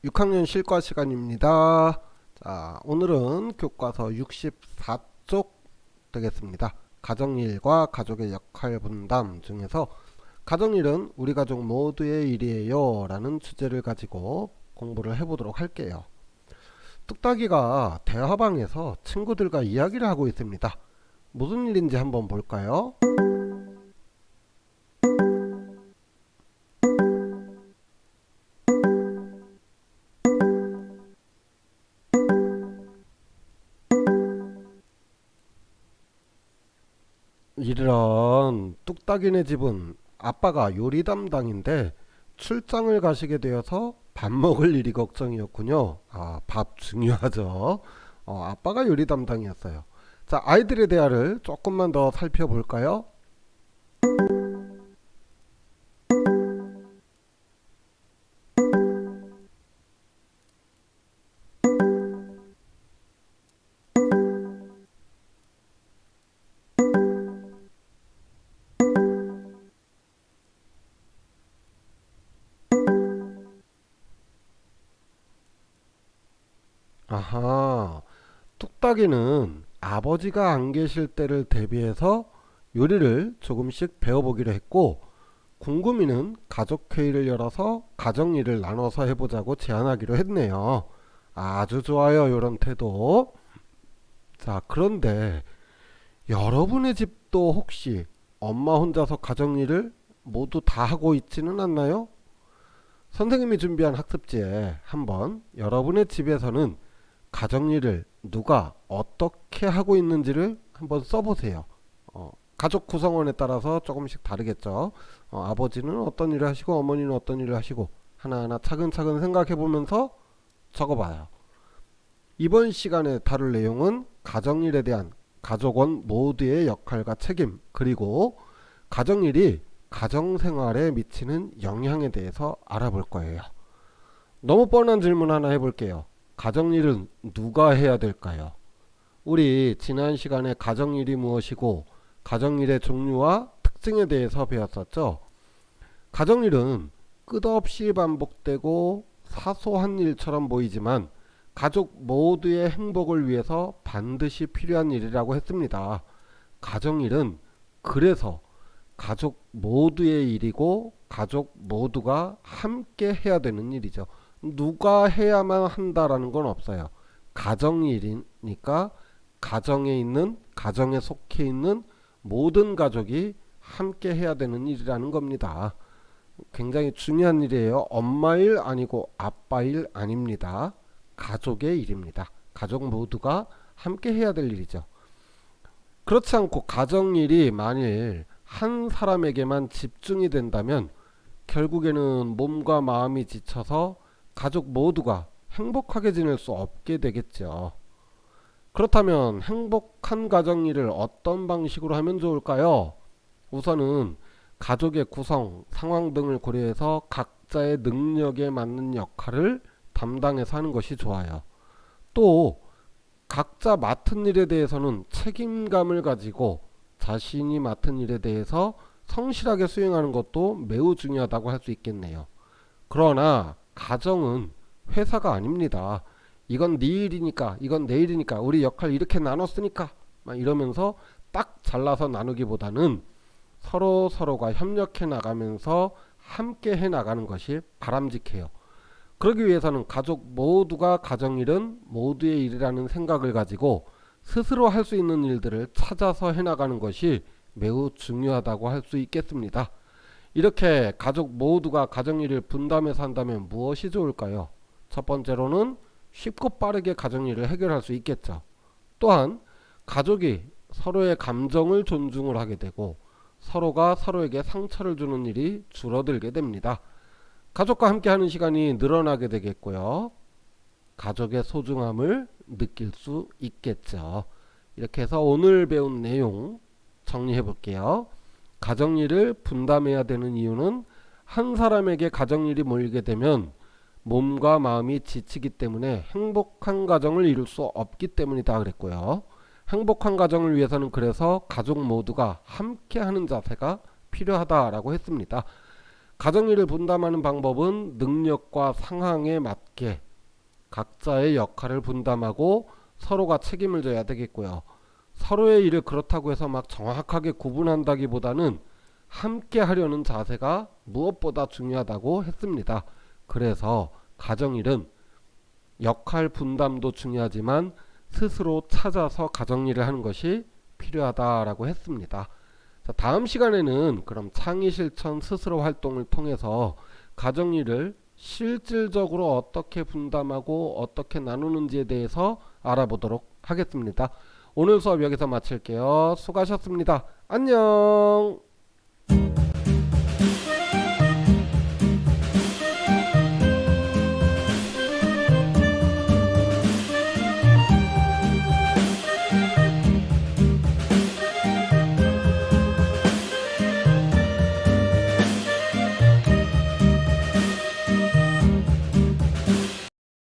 6학년 실과 시간입니다. 자, 오늘은 교과서 64쪽 되겠습니다. 가정일과 가족의 역할 분담 중에서 가정일은 우리 가족 모두의 일이에요 라는 주제를 가지고 공부를 해보도록 할게요. 뚝딱이가 대화방에서 친구들과 이야기를 하고 있습니다. 무슨 일인지 한번 볼까요? 이런 뚝딱이네 집은 아빠가 요리 담당인데 출장을 가시게 되어서 밥 먹을 일이 걱정이었군요. 아, 밥 중요하죠. 아빠가 요리 담당이었어요. 자, 아이들의 대화를 조금만 더 살펴볼까요? 아하, 뚝딱이는 아버지가 안 계실 때를 대비해서 요리를 조금씩 배워보기로 했고, 궁금이는 가족회의를 열어서 가정일을 나눠서 해보자고 제안하기로 했네요. 아주 좋아요, 요런 태도. 자, 그런데 여러분의 집도 혹시 엄마 혼자서 가정일을 모두 다 하고 있지는 않나요? 선생님이 준비한 학습지에 한번 여러분의 집에서는 가정일을 누가 어떻게 하고 있는지를 한번 써보세요. 가족 구성원에 따라서 조금씩 다르겠죠. 아버지는 어떤 일을 하시고 어머니는 어떤 일을 하시고 하나하나 차근차근 생각해 보면서 적어봐요. 이번 시간에 다룰 내용은 가정일에 대한 가족원 모두의 역할과 책임, 그리고 가정일이 가정생활에 미치는 영향에 대해서 알아볼 거예요. 너무 뻔한 질문 하나 해볼게요. 가정일은 누가 해야 될까요? 우리 지난 시간에 가정일이 무엇이고 가정일의 종류와 특징에 대해서 배웠었죠. 가정일은 끝없이 반복되고 사소한 일처럼 보이지만 가족 모두의 행복을 위해서 반드시 필요한 일이라고 했습니다. 가정일은 그래서 가족 모두의 일이고 가족 모두가 함께 해야 되는 일이죠. 누가 해야만 한다라는 건 없어요. 가정일이니까 가정에 속해 있는 모든 가족이 함께 해야 되는 일이라는 겁니다. 굉장히 중요한 일이에요. 엄마 일 아니고 아빠 일 아닙니다. 가족의 일입니다. 가족 모두가 함께 해야 될 일이죠. 그렇지 않고 가정일이 만일 한 사람에게만 집중이 된다면 결국에는 몸과 마음이 지쳐서 가족 모두가 행복하게 지낼 수 없게 되겠죠. 그렇다면 행복한 가정일을 어떤 방식으로 하면 좋을까요? 우선은 가족의 구성, 상황 등을 고려해서 각자의 능력에 맞는 역할을 담당해서 하는 것이 좋아요. 또 각자 맡은 일에 대해서는 책임감을 가지고 자신이 맡은 일에 대해서 성실하게 수행하는 것도 매우 중요하다고 할 수 있겠네요. 그러나 가정은 회사가 아닙니다. 이건 네 일이니까, 이건 내 일이니까, 우리 역할 이렇게 나눴으니까 막 이러면서 딱 잘라서 나누기보다는 서로가 협력해 나가면서 함께 해 나가는 것이 바람직해요. 그러기 위해서는 가족 모두가 가정일은 모두의 일이라는 생각을 가지고 스스로 할 수 있는 일들을 찾아서 해 나가는 것이 매우 중요하다고 할 수 있겠습니다. 이렇게 가족 모두가 가정일을 분담해서 한다면 무엇이 좋을까요? 첫 번째로는 쉽고 빠르게 가정일을 해결할 수 있겠죠. 또한 가족이 서로의 감정을 존중을 하게 되고 서로가 서로에게 상처를 주는 일이 줄어들게 됩니다. 가족과 함께 하는 시간이 늘어나게 되겠고요. 가족의 소중함을 느낄 수 있겠죠. 이렇게 해서 오늘 배운 내용 정리해 볼게요. 가정일을 분담해야 되는 이유는 한 사람에게 가정일이 몰리게 되면 몸과 마음이 지치기 때문에 행복한 가정을 이룰 수 없기 때문이다 그랬고요. 행복한 가정을 위해서는 그래서 가족 모두가 함께 하는 자세가 필요하다라고 했습니다. 가정일을 분담하는 방법은 능력과 상황에 맞게 각자의 역할을 분담하고 서로가 책임을 져야 되겠고요. 서로의 일을 그렇다고 해서 막 정확하게 구분한다기보다는 함께 하려는 자세가 무엇보다 중요하다고 했습니다. 그래서 가정일은 역할 분담도 중요하지만 스스로 찾아서 가정일을 하는 것이 필요하다라고 했습니다. 자, 다음 시간에는 그럼 창의 실천 스스로 활동을 통해서 가정일을 실질적으로 어떻게 분담하고 어떻게 나누는지에 대해서 알아보도록 하겠습니다. 오늘 수업 여기서 마칠게요. 수고하셨습니다. 안녕.